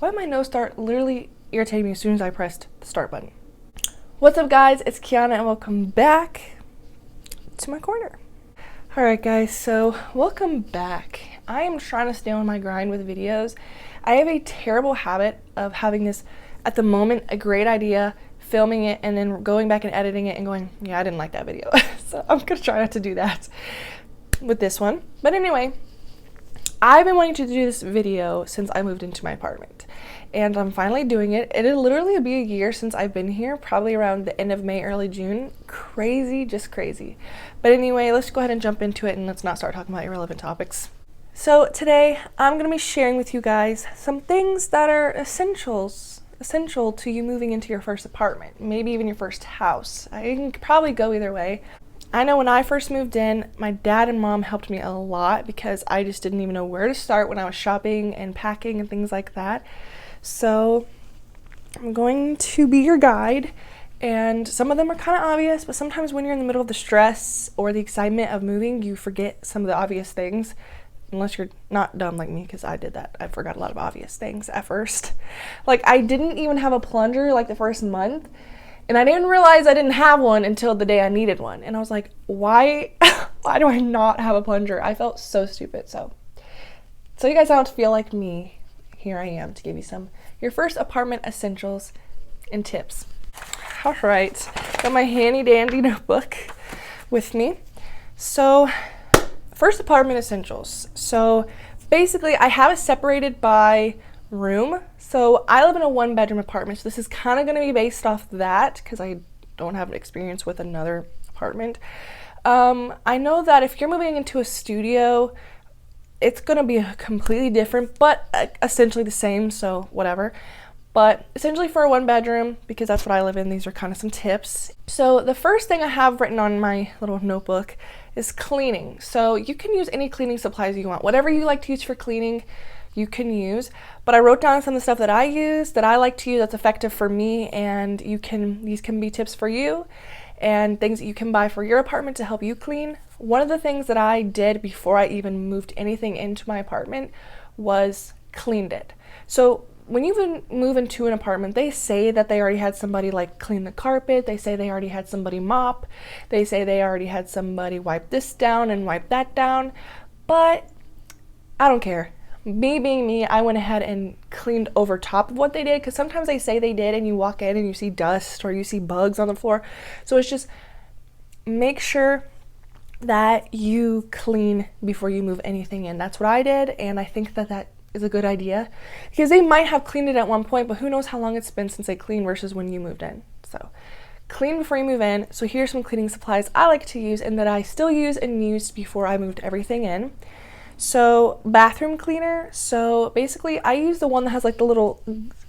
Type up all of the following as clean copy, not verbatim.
Why did my nose start literally irritating me as soon as I pressed the start button? What's up, guys? It's Kiana and welcome back to my corner. Alright guys, so welcome back. I am trying to stay on my grind with videos. I have a terrible habit of having this, at the moment, a great idea, filming it, and then going back and editing it and going, yeah, I didn't like that video. So I'm gonna try not to do that with this one. But anyway, I've been wanting to do this video since I moved into my apartment, and I'm finally doing it. It'll literally be a year since I've been here, probably around the end of May, early June. Crazy, just crazy. But anyway, let's go ahead and jump into it and let's not start talking about irrelevant topics. So today I'm going to be sharing with you guys some things that are essential to you moving into your first apartment, maybe even your first house. I can probably go either way. I know when I first moved in, my dad and mom helped me a lot because I just didn't even know where to start when I was shopping and packing and things like that. So I'm going to be your guide, and some of them are kind of obvious, but sometimes when you're in the middle of the stress or the excitement of moving, you forget some of the obvious things, unless you're not dumb like me, because I did that. I forgot a lot of obvious things at first. Like, I didn't even have a plunger like the first month. And I didn't realize I didn't have one until the day I needed one. And I was like, why do I not have a plunger? I felt so stupid. So you guys don't feel like me, here I am to give you some your first apartment essentials and tips. All right, got my handy dandy notebook with me. So first, apartment essentials. So basically I have it separated by room. So I live in a 1-bedroom apartment, so this is kind of going to be based off that because I don't have an experience with another apartment. I know that if you're moving into a studio, it's going to be completely different, but essentially the same, so whatever. But essentially for a 1-bedroom, because that's what I live in, these are kind of some tips. So the first thing I have written on my little notebook is cleaning. So you can use any cleaning supplies you want. Whatever you like to use for cleaning, you can use, but I wrote down some of the stuff that I use, that I like to use, that's effective for me, and these can be tips for you and things that you can buy for your apartment to help you clean. One of the things that I did before I even moved anything into my apartment was cleaned it. So when you move into an apartment, they say that they already had somebody like clean the carpet, they say they already had somebody mop, they say they already had somebody wipe this down and wipe that down, but I don't care. Me being me, I went ahead and cleaned over top of what they did, because sometimes they say they did and you walk in and you see dust or you see bugs on the floor. So it's just make sure that you clean before you move anything in. That's what I did, and I think that is a good idea, because they might have cleaned it at one point, but who knows how long it's been since they cleaned versus when you moved in. So clean before you move in. So here's some cleaning supplies I like to use and that I still use and used before I moved everything in. So bathroom cleaner. So basically I use the one that has like the little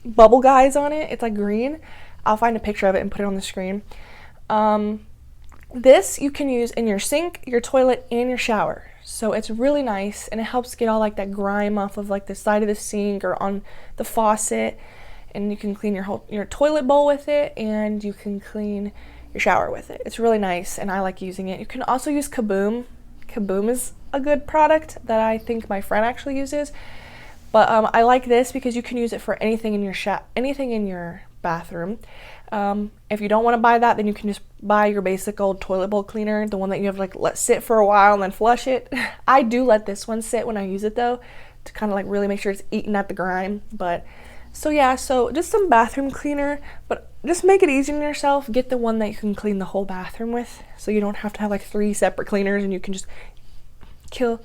bubble guys on it. It's like green. I'll find a picture of it and put it on the screen. This you can use in your sink, your toilet, and your shower. So it's really nice, and it helps get all like that grime off of like the side of the sink or on the faucet, and you can clean your toilet bowl with it, and you can clean your shower with it. It's really nice, and I like using it. You can also use Kaboom. Kaboom is a good product that I think my friend actually uses, but I like this because you can use it for anything in your bathroom. If you don't want to buy that, then you can just buy your basic old toilet bowl cleaner, the one that you have like let sit for a while and then flush it. I do let this one sit when I use it though, to kind of like really make sure it's eating at the grime. But so yeah, so just some bathroom cleaner, but just make it easy on yourself. Get the one that you can clean the whole bathroom with, so you don't have to have like 3 separate cleaners, and you can just kill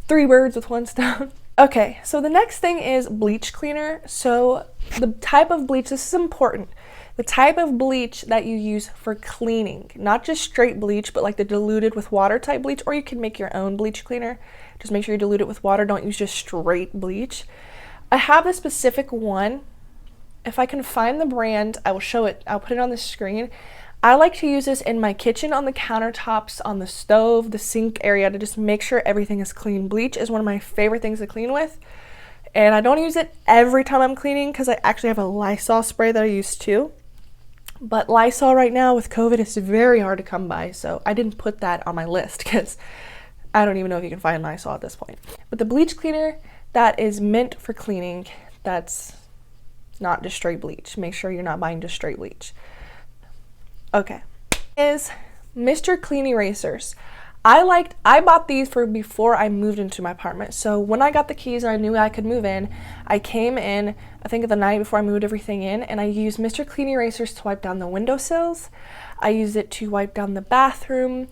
3 birds with 1 stone. Okay, so the next thing is bleach cleaner. So the type of bleach, this is important. The type of bleach that you use for cleaning, not just straight bleach, but like the diluted with water type bleach, or you can make your own bleach cleaner. Just make sure you dilute it with water. Don't use just straight bleach. I have a specific one. If I can find the brand, I will show it. I'll put it on the screen. I like to use this in my kitchen, on the countertops, on the stove, the sink area, to just make sure everything is clean. Bleach is one of my favorite things to clean with. And I don't use it every time I'm cleaning because I actually have a Lysol spray that I use too. But Lysol right now with COVID is very hard to come by, so I didn't put that on my list because I don't even know if you can find Lysol at this point. But the bleach cleaner that is meant for cleaning, that's not just straight bleach. Make sure you're not buying just straight bleach. Okay, is Mr. Clean Erasers. I bought these for before I moved into my apartment. So when I got the keys and I knew I could move in, I came in, I think the night before I moved everything in, and I used Mr. Clean Erasers to wipe down the windowsills. I used it to wipe down the bathroom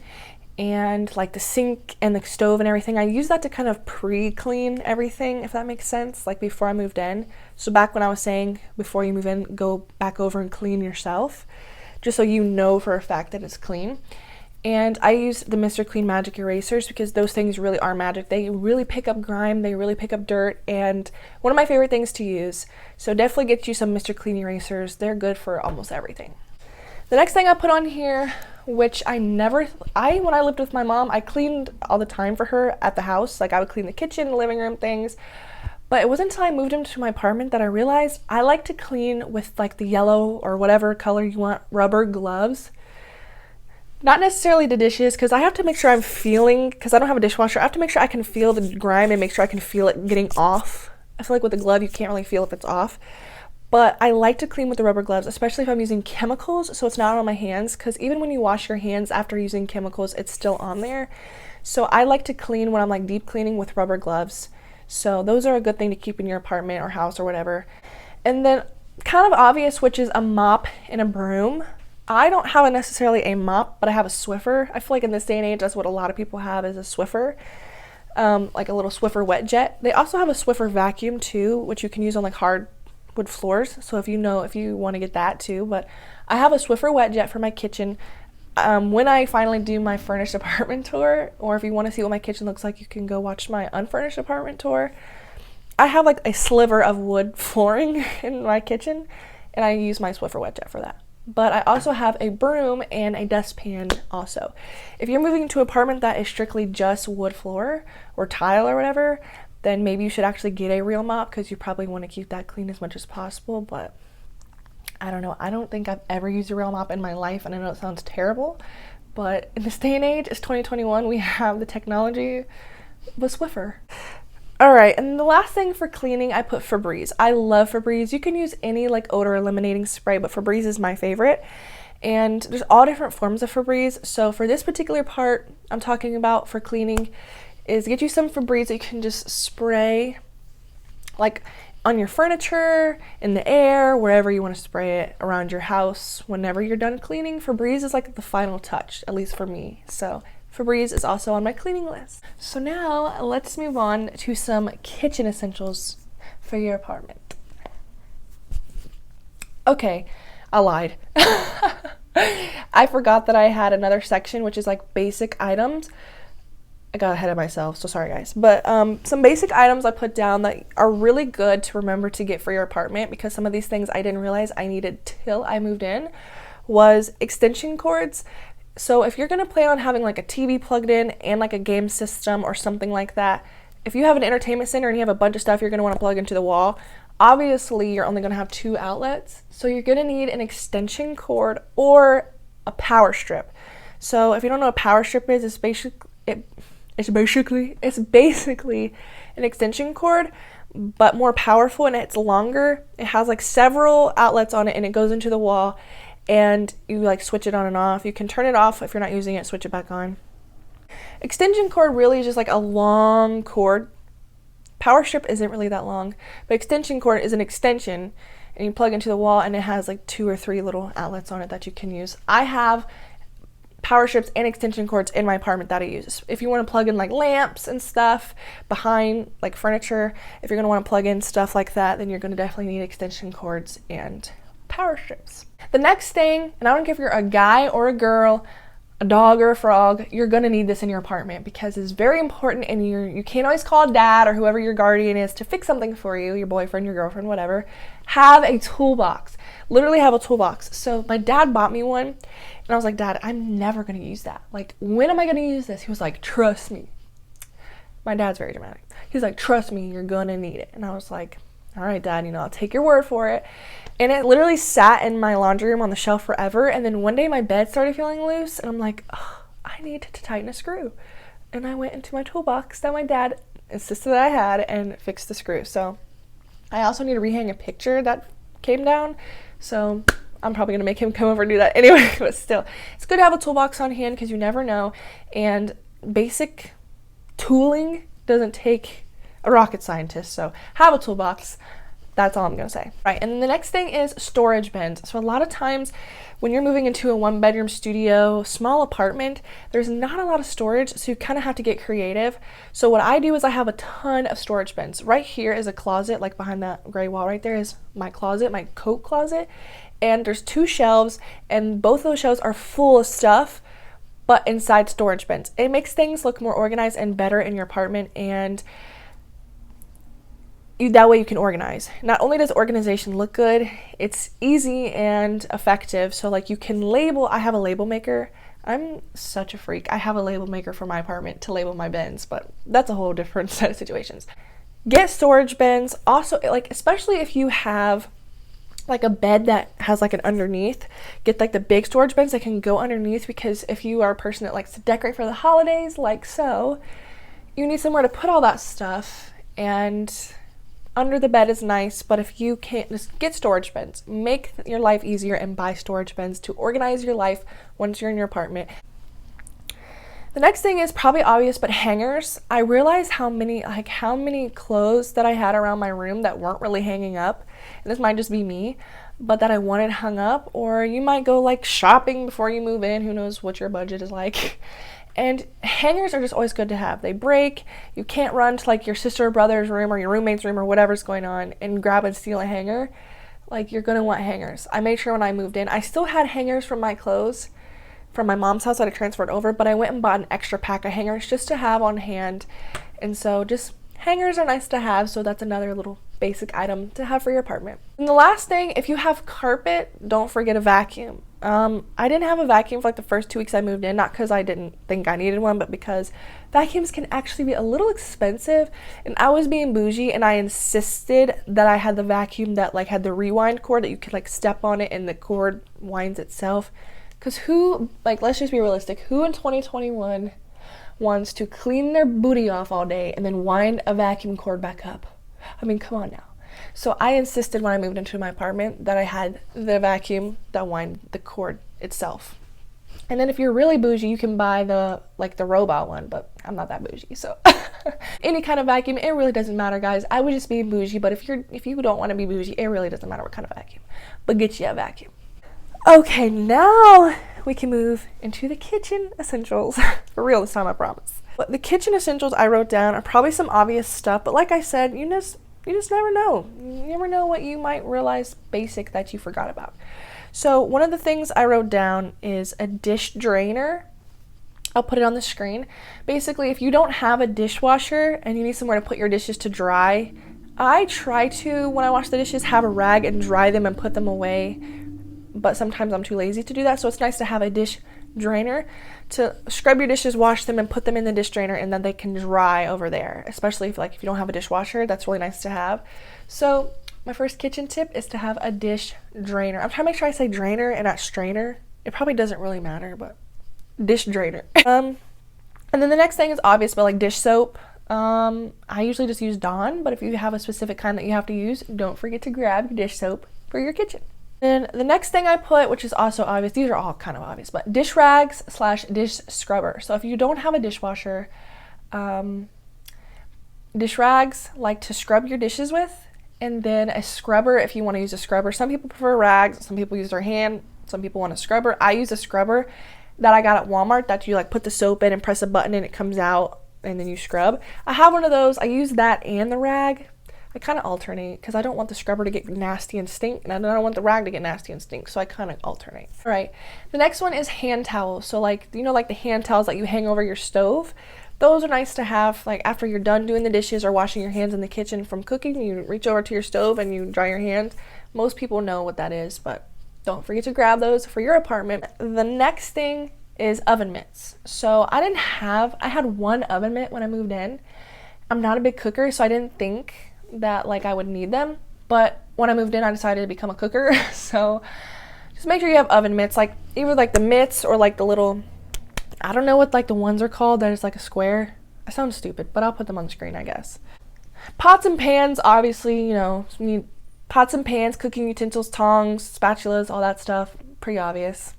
and like the sink and the stove and everything. I used that to kind of pre-clean everything, if that makes sense, like before I moved in. So back when I was saying before you move in, go back over and clean yourself, just so you know for a fact that it's clean. And I use the Mr. Clean Magic Erasers because those things really are magic. They really pick up grime, they really pick up dirt, and one of my favorite things to use. So definitely get you some Mr. Clean Erasers. They're good for almost everything. The next thing I put on here, which when I lived with my mom, I cleaned all the time for her at the house. Like I would clean the kitchen, the living room, things. But it wasn't until I moved into my apartment that I realized I like to clean with like the yellow or whatever color you want rubber gloves. Not necessarily the dishes, because I have to make sure I'm feeling, because I don't have a dishwasher, I have to make sure I can feel the grime and make sure I can feel it getting off. I feel like with a glove, you can't really feel if it's off. But I like to clean with the rubber gloves, especially if I'm using chemicals, so it's not on my hands, because even when you wash your hands after using chemicals, it's still on there. So I like to clean when I'm like deep cleaning with rubber gloves. So those are a good thing to keep in your apartment or house or whatever. And then kind of obvious, which is a mop and a broom. I don't have necessarily a mop, but I have a Swiffer. I feel like in this day and age, that's what a lot of people have is a Swiffer, like a little Swiffer wet jet. They also have a Swiffer vacuum too, which you can use on like hardwood floors. So if you want to get that too, but I have a Swiffer wet jet for my kitchen. When I finally do my furnished apartment tour, or if you want to see what my kitchen looks like, you can go watch my unfurnished apartment tour. I have like a sliver of wood flooring in my kitchen, and I use my Swiffer wet jet for that. But I also have a broom and a dustpan also. If you're moving to an apartment that is strictly just wood floor or tile or whatever, then maybe you should actually get a real mop because you probably want to keep that clean as much as possible. But I don't know. I don't think I've ever used a real mop in my life, and I know it sounds terrible, but in this day and age, it's 2021, we have the technology with Swiffer. Alright, and the last thing for cleaning, I put Febreze. I love Febreze. You can use any like odor eliminating spray, but Febreze is my favorite. And there's all different forms of Febreze. So for this particular part I'm talking about for cleaning is get you some Febreze that you can just spray like on your furniture, in the air, wherever you want to spray it around your house. Whenever you're done cleaning, Febreze is like the final touch, at least for me. So Febreze is also on my cleaning list. So now let's move on to some kitchen essentials for your apartment. Okay, I lied. I forgot that I had another section which is like basic items. I got ahead of myself, so sorry guys. But some basic items I put down that are really good to remember to get for your apartment, because some of these things I didn't realize I needed till I moved in, was extension cords. So if you're going to plan on having like a TV plugged in and like a game system or something like that, if you have an entertainment center and you have a bunch of stuff you're going to want to plug into the wall, obviously you're only going to have 2 outlets. So you're going to need an extension cord or a power strip. So if you don't know what a power strip is, it's basically an extension cord, but more powerful, and it's longer. It has like several outlets on it, and it goes into the wall, and you like switch it on and off. You can turn it off if you're not using it, switch it back on. Extension cord really is just like a long cord. Power strip isn't really that long, but extension cord is an extension, and you plug into the wall, and it has like 2 or 3 little outlets on it that you can use. I have power strips and extension cords in my apartment that I use. If you want to plug in like lamps and stuff behind like furniture, if you're going to want to plug in stuff like that, then you're going to definitely need extension cords and power strips. The next thing, and I don't care if you're a guy or a girl, a dog or a frog, you're going to need this in your apartment because it's very important, and you can't always call dad or whoever your guardian is to fix something for you, your boyfriend, your girlfriend, whatever. Have a toolbox. Literally have a toolbox. So my dad bought me one, and I was like, Dad, I'm never going to use that. Like, when am I going to use this? He was like, trust me. My dad's very dramatic. He's like, trust me, you're going to need it. And I was like, all right, Dad, I'll take your word for it. And it literally sat in my laundry room on the shelf forever. And then one day my bed started feeling loose, and I'm like, oh, I need to tighten a screw. And I went into my toolbox that my dad insisted that I had and fixed the screw. So I also need to rehang a picture that came down. So I'm probably going to make him come over and do that anyway, but still. It's good to have a toolbox on hand because you never know. And basic tooling doesn't take a rocket scientist, so have a toolbox. That's all I'm gonna say. Right, and then the next thing is storage bins. So a lot of times when you're moving into a 1-bedroom studio, small apartment, there's not a lot of storage, so you kind of have to get creative. So what I do is I have a ton of storage bins. Right here is a closet, like behind that gray wall right there is my closet, my coat closet. And there's 2 shelves, and both of those shelves are full of stuff, but inside storage bins. It makes things look more organized and better in your apartment, and that way you can organize. Not only does organization look good, it's easy and effective. So like you can label. I have a label maker. I'm such a freak. I have a label maker for my apartment to label my bins, but that's a whole different set of situations. Get storage bins. Also, like especially if you have like a bed that has like an underneath, get like the big storage bins that can go underneath, because if you are a person that likes to decorate for the holidays like so, you need somewhere to put all that stuff, and under the bed is nice. But if you can't, just get storage bins. Make your life easier and buy storage bins to organize your life once you're in your apartment. The next thing is probably obvious, but hangers. I realized how many clothes that I had around my room that weren't really hanging up, and this might just be me, but that I wanted hung up. Or you might go like shopping before you move in. Who knows what your budget is like. And hangers are just always good to have. They break. You can't run to like your sister or brother's room or your roommate's room or whatever's going on and grab and steal a hanger. Like, you're gonna want hangers. I made sure when I moved in, I still had hangers from my clothes from my mom's house that I transferred over, but I went and bought an extra pack of hangers just to have on hand. And so just hangers are nice to have, so that's another little basic item to have for your apartment. And the last thing, if you have carpet, don't forget a vacuum. I didn't have a vacuum for like the first 2 weeks I moved in, not because I didn't think I needed one, but because vacuums can actually be a little expensive, and I was being bougie and I insisted that I had the vacuum that like had the rewind cord that you could like step on it and the cord winds itself. Because who, like, let's just be realistic, who in 2021 wants to clean their booty off all day and then wind a vacuum cord back up? I mean, come on now. So I insisted when I moved into my apartment that I had the vacuum that wind the cord itself. And then if you're really bougie, you can buy the robot one, but I'm not that bougie, so any kind of vacuum, it really doesn't matter, guys. I would just be bougie, but if you don't want to be bougie, it really doesn't matter what kind of vacuum, but get you a vacuum. Okay, now we can move into the kitchen essentials. For real this time, I promise. But the kitchen essentials I wrote down are probably some obvious stuff, but like I said, you just never know. You never know what you might realize basic that you forgot about. So one of the things I wrote down is a dish drainer. I'll put it on the screen. Basically, if you don't have a dishwasher and you need somewhere to put your dishes to dry, I try to, when I wash the dishes, have a rag and dry them and put them away. But sometimes I'm too lazy to do that, so it's nice to have a dish drainer to scrub your dishes, wash them, and put them in the dish drainer, and then they can dry over there. Especially if you don't have a dishwasher, that's really nice to have. So my first kitchen tip is to have a dish drainer. I'm trying to make sure I say drainer and not strainer. It probably doesn't really matter, but dish drainer. And then the next thing is obvious, but like dish soap. I usually just use Dawn, but if you have a specific kind that you have to use, don't forget to grab your dish soap for your kitchen. And the next thing I put, which is also obvious, these are all kind of obvious, but dish rags / dish scrubber. So if you don't have a dishwasher, dish rags like to scrub your dishes with, and then a scrubber if you want to use a scrubber. Some people prefer rags, some people use their hand, some people want a scrubber. I use a scrubber that I got at Walmart that you like put the soap in and press a button and it comes out and then you scrub. I have one of those. I use that and the rag. I kind of alternate because I don't want the scrubber to get nasty and stink, and I don't want the rag to get nasty and stink, so I kind of alternate. All right, the next one is hand towels. So like, you know, like the hand towels that you hang over your stove, those are nice to have like after you're done doing the dishes or washing your hands in the kitchen from cooking. You reach over to your stove and you dry your hands. Most people know what that is, but don't forget to grab those for your apartment. The next thing is oven mitts. So I had one oven mitt when I moved in. I'm not a big cooker, so I didn't think that like I would need them, but when I moved in I decided to become a cooker. So just make sure you have oven mitts, like either like the mitts or like the little, I don't know what like the ones are called that is like a square. I sound stupid, but I'll put them on the screen, I guess. Pots and pans, obviously, you know, you need pots and pans, cooking utensils, tongs, spatulas, all that stuff. Pretty obvious.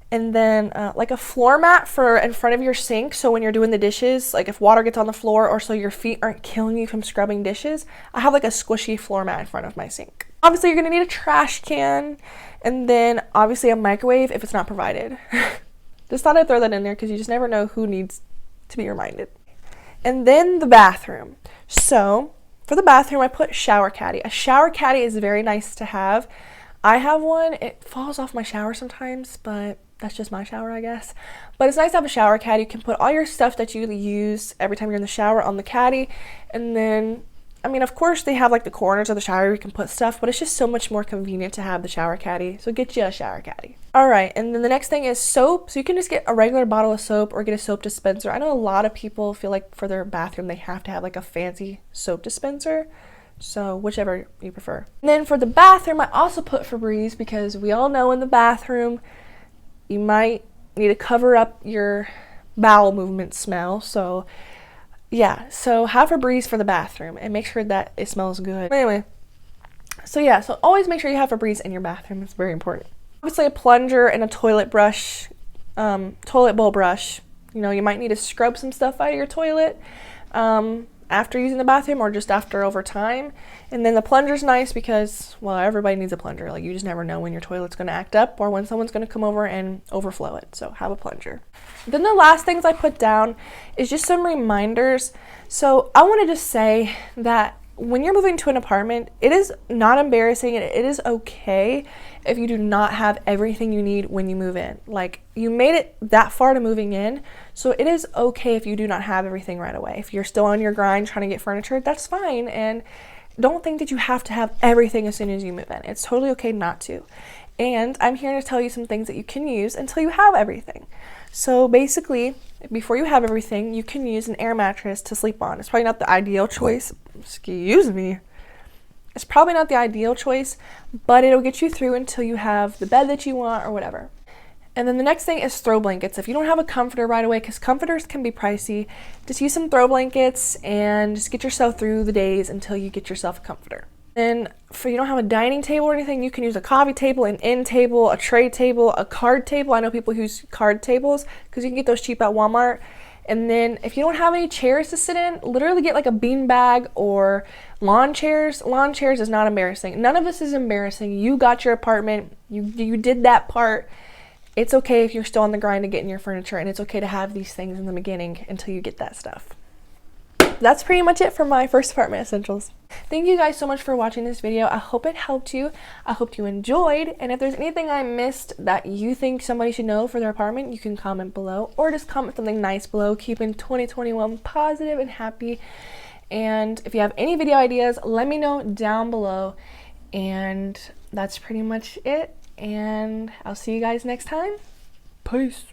And then like a floor mat for in front of your sink, so when you're doing the dishes, like if water gets on the floor or so your feet aren't killing you from scrubbing dishes, I have like a squishy floor mat in front of my sink. Obviously, you're going to need a trash can, and then obviously a microwave if it's not provided. Just thought I'd throw that in there because you just never know who needs to be reminded. And then the bathroom. So for the bathroom, I put shower caddy. A shower caddy is very nice to have. I have one. It falls off my shower sometimes, but that's just my shower, I guess. But it's nice to have a shower caddy. You can put all your stuff that you use every time you're in the shower on the caddy. And then, I mean, of course, they have like the corners of the shower where you can put stuff, but it's just so much more convenient to have the shower caddy. So get you a shower caddy. All right, and then the next thing is soap. So you can just get a regular bottle of soap or get a soap dispenser. I know a lot of people feel like for their bathroom they have to have like a fancy soap dispenser. So whichever you prefer. And then for the bathroom, I also put Febreze because we all know in the bathroom you might need to cover up your bowel movement smell. So yeah, so have Febreze for the bathroom and make sure that it smells good. Anyway, so yeah, so always make sure you have Febreze in your bathroom. It's very important. Obviously a plunger and a toilet brush, toilet bowl brush. You know, you might need to scrub some stuff out of your toilet after using the bathroom or just after over time. And then the plunger's nice because, well, everybody needs a plunger. Like, you just never know when your toilet's going to act up or when someone's going to come over and overflow it. So have a plunger. Then the last things I put down is just some reminders. So I want to just say that when you're moving to an apartment, it is not embarrassing and it is okay if you do not have everything you need when you move in. Like, you made it that far to moving in, so it is okay if you do not have everything right away. If you're still on your grind trying to get furniture, that's fine, and don't think that you have to have everything as soon as you move in. It's totally okay not to. And I'm here to tell you some things that you can use until you have everything. So basically, before you have everything, you can use an air mattress to sleep on. It's probably not the ideal choice. Excuse me. It's probably not the ideal choice, but it'll get you through until you have the bed that you want or whatever. And then the next thing is throw blankets. If you don't have a comforter right away, because comforters can be pricey, just use some throw blankets and just get yourself through the days until you get yourself a comforter. Then if you don't have a dining table or anything, you can use a coffee table, an end table, a tray table, a card table. I know people who use card tables because you can get those cheap at Walmart. And then if you don't have any chairs to sit in, literally get like a bean bag or lawn chairs. Lawn chairs is not embarrassing. None of this is embarrassing. You got your apartment. You did that part. It's okay if you're still on the grind to getting your furniture, and it's okay to have these things in the beginning until you get that stuff. That's pretty much it for my first apartment essentials. Thank you guys so much for watching this video. I hope it helped you. I hope you enjoyed. And if there's anything I missed that you think somebody should know for their apartment, you can comment below or just comment something nice below. Keeping 2021 positive and happy. And if you have any video ideas, let me know down below. And that's pretty much it. And I'll see you guys next time. Peace.